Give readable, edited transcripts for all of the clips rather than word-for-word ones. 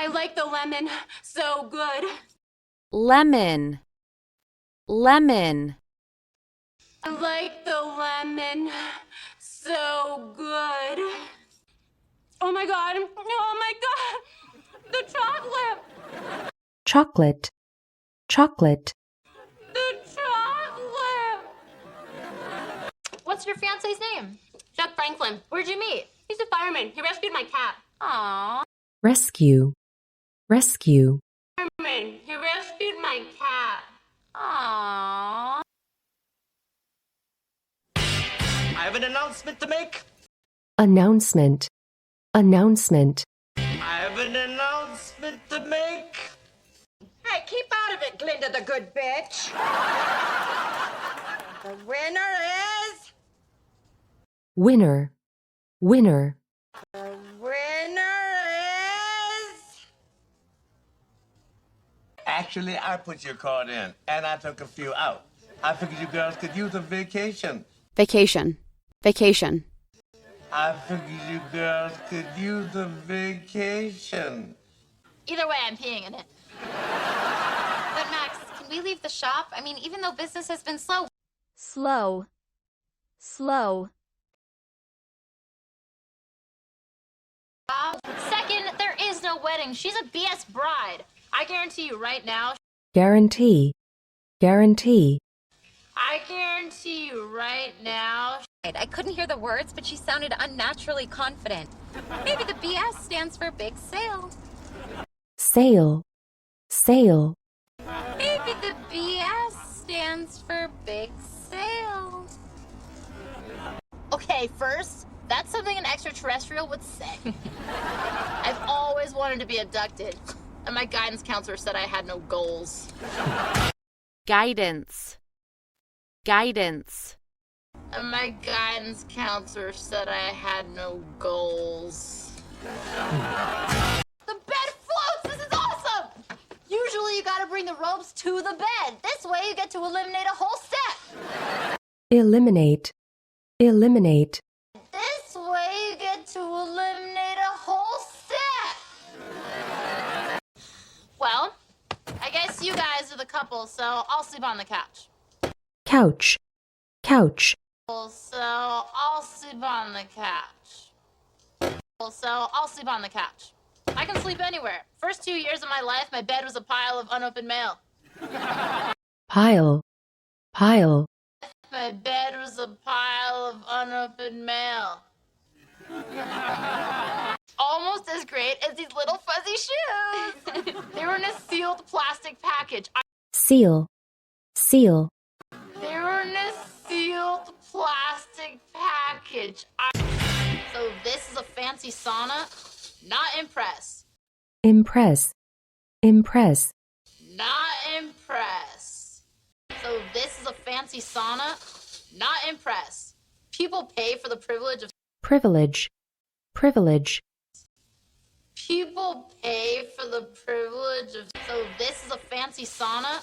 I like the lemon. So good. Lemon, lemon. I like the lemon. So good. Oh my god. Oh my god. The chocolate. chocolate, chocolate. The chocolate. What's your fiance's name? Jeff Franklin. Where'd you meet? He's a fireman. He rescued my cat. Aww. Rescue, rescue. Fireman. He rescued my cat. Aww. I have an announcement to make. Announcement, announcement. I have an announcement to make. Hey, keep out of it, Glinda the good bitch. The winner is... Winner, winner. The winner is... Actually, I put your card in, and I took a few out. I figured you girls could use a vacation. Vacation, vacation. I figured you girls could use a vacation. Either way, I'm peeing in it. But Max, can we leave the shop? I mean, even though business has been slow. Slow, slow. Second, there is no wedding. She's a BS bride. I guarantee you right now. Guarantee, guarantee. I guarantee you right now. I couldn't hear the words, but she sounded unnaturally confident. Maybe the BS stands for big sale. Sale, sale. Maybe the BS stands for big sale. Okay, first, that's something an extraterrestrial would say. I've always wanted to be abducted, and my guidance counselor said I had no goals. Guidance, guidance. And my guidance counselor said I had no goals. The bed floats! This is awesome! Usually you gotta bring the ropes to the bed. This way you get to eliminate a whole step. Eliminate, eliminate. This way you get to eliminate a whole step. Well, I guess you guys are the couple, so I'll sleep on the couch. Couch, couch. So I'll sleep on the couch. So I'll sleep on the couch. I can sleep anywhere. First 2 years of my life, my bed was a pile of unopened mail. Pile, pile. My bed was a pile of unopened mail. Almost as great as these little fuzzy shoes. They were in a sealed plastic package. Seal, seal. They were in a sealed plastic package. So this is a fancy sauna? Not impressed. Impress, impress. Not impressed. So this is a fancy sauna? Not impressed. People pay for the privilege of... Privilege, privilege. People pay for the privilege of... So this is a fancy sauna?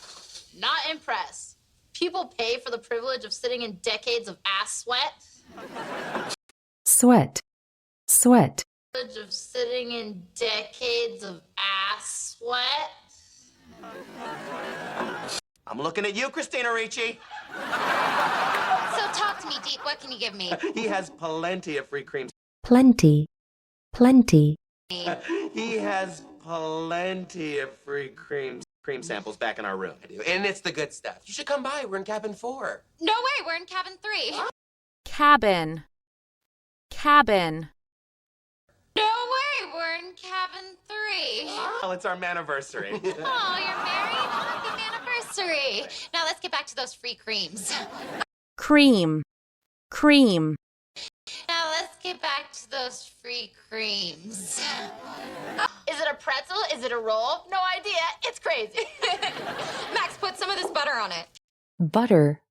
Not impressed. People pay for the privilege of sitting in decades of ass sweat? Sweat, sweat. Privilege of sitting in decades of ass sweat? I'm looking at you, Christina Ricci. So talk to me, Deke. What can you give me? He has plenty of free creams. Plenty, plenty. He has plenty of free cream samples back in our room. And it's the good stuff. You should come by. We're in cabin 4. No way, we're in cabin 3. Cabin, cabin. No way, we're in cabin 3. Well, it's our maniversary. Oh, you're married? Happy anniversary. Now let's get back to those free creams. Cream, cream. Now let's get back to those free creams. Is it a pretzel? Is it a roll? No idea. It's crazy. Max, put some of this butter on it. Butter,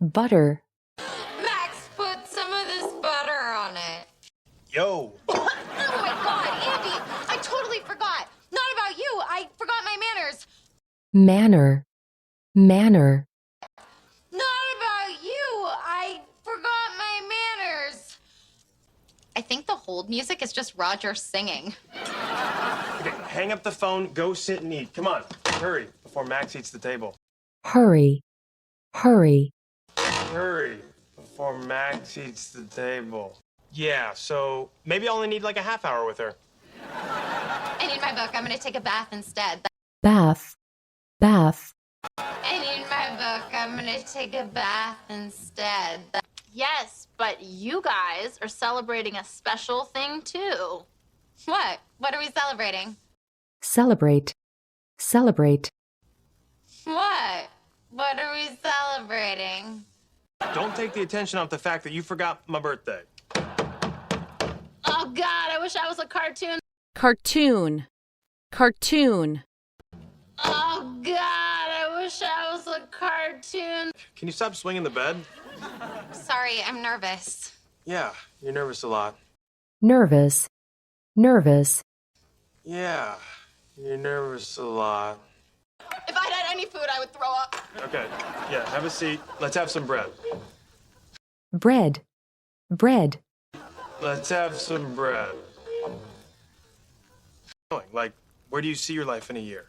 butter. Max, put some of this butter on it. Yo. Oh my God, Andy, I totally forgot. Not about you. I forgot my manners. Manner, manner. Not about you. I forgot my manners. I think the hold music is just Roger singing. Okay, hang up the phone, go sit and eat. Come on, hurry, before Max eats the table. hurry, hurry, Hurry, before Max eats the table. Yeah, so maybe I only need like a half hour with her. I need my book. I'm going to take a bath instead. bath, bath, I need my book. I'm going to take a bath instead. Yes, but you guys are celebrating a special thing too. What? What are we celebrating? celebrate, celebrate, What? What are we celebrating? Don't take the attention off the fact that you forgot my birthday. Oh God, I wish I was a cartoon. cartoon, cartoon, Oh God, I wish I was a cartoon. Can you stop swinging the bed? Sorry, I'm nervous. Yeah, you're nervous a lot. nervous, nervous, Yeah, you're nervous a lot. If I'd had any food, I would throw up. Okay, yeah, have a seat. Let's have some bread. bread, bread, Let's have some bread. Like, where do you see your life in a year?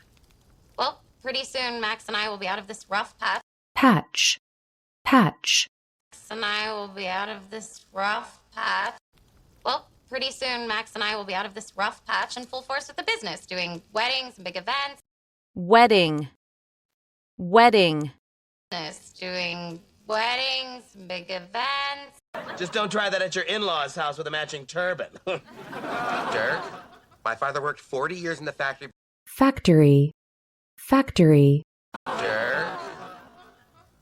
Well, pretty soon Max and I will be out of this rough patch. patch, patch, Max and I will be out of this rough patch. Well, pretty soon Max and I will be out of this rough patch in full force with the business, doing weddings and big events. wedding, wedding, Doing weddings and big events. Just don't try that at your in-laws' house with a matching turban. Dirk, my father worked 40 years in the factory. factory, factory, Dirk,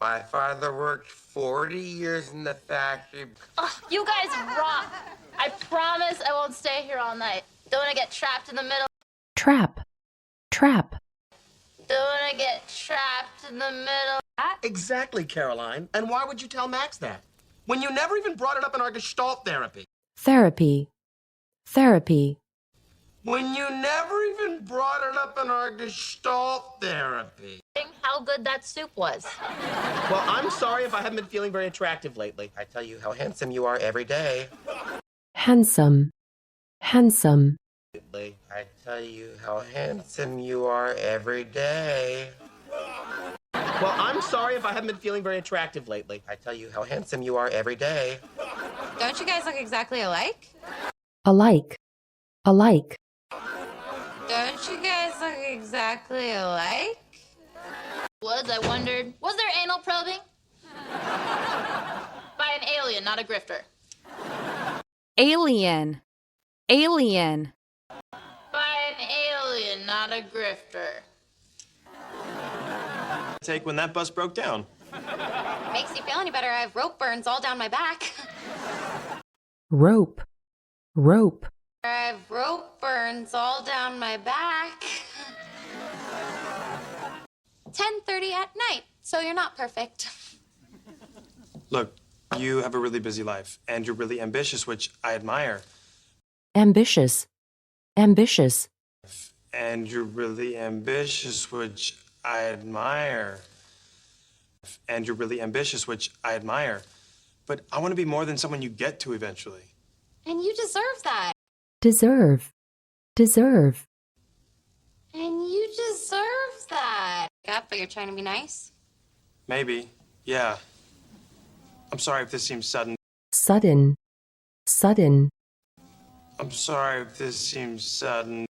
my father worked 40 years in the factory. Oh, you guys rock. I promise I won't stay here all night. Don't want to get trapped in the middle. trap, trap, Don't want to get trapped in the middle. Exactly, Caroline. And why would you tell Max that? When you never even brought it up in our Gestalt therapy. therapy, therapy, When you never even brought it up in our Gestalt therapy. How good that soup was. Well, I'm sorry if I haven't been feeling very attractive lately. I tell you how handsome you are every day. handsome, handsome, I tell you how handsome you are every day. Well, I'm sorry if I haven't been feeling very attractive lately. I tell you how handsome you are every day. Don't you guys look exactly alike? alike, alike, Don't you guys look exactly alike? I wondered, was there anal probing? By an alien, not a grifter. alien, alien, By an alien, not a grifter. Take when that bus broke down. Makes you feel any better, I have rope burns all down my back. rope, rope, I have rope burns all down my back. 10:30 at night, so you're not perfect. Look, you have a really busy life, and you're really ambitious, which I admire. ambitious, ambitious, And you're really ambitious, which I admire. And you're really ambitious, which I admire. But I want to be more than someone you get to eventually. And you deserve that. deserve, deserve, And you deserve that. Yeah, but you're trying to be nice. Maybe, yeah. I'm sorry if this seems sudden. sudden, sudden, I'm sorry if this seems sudden.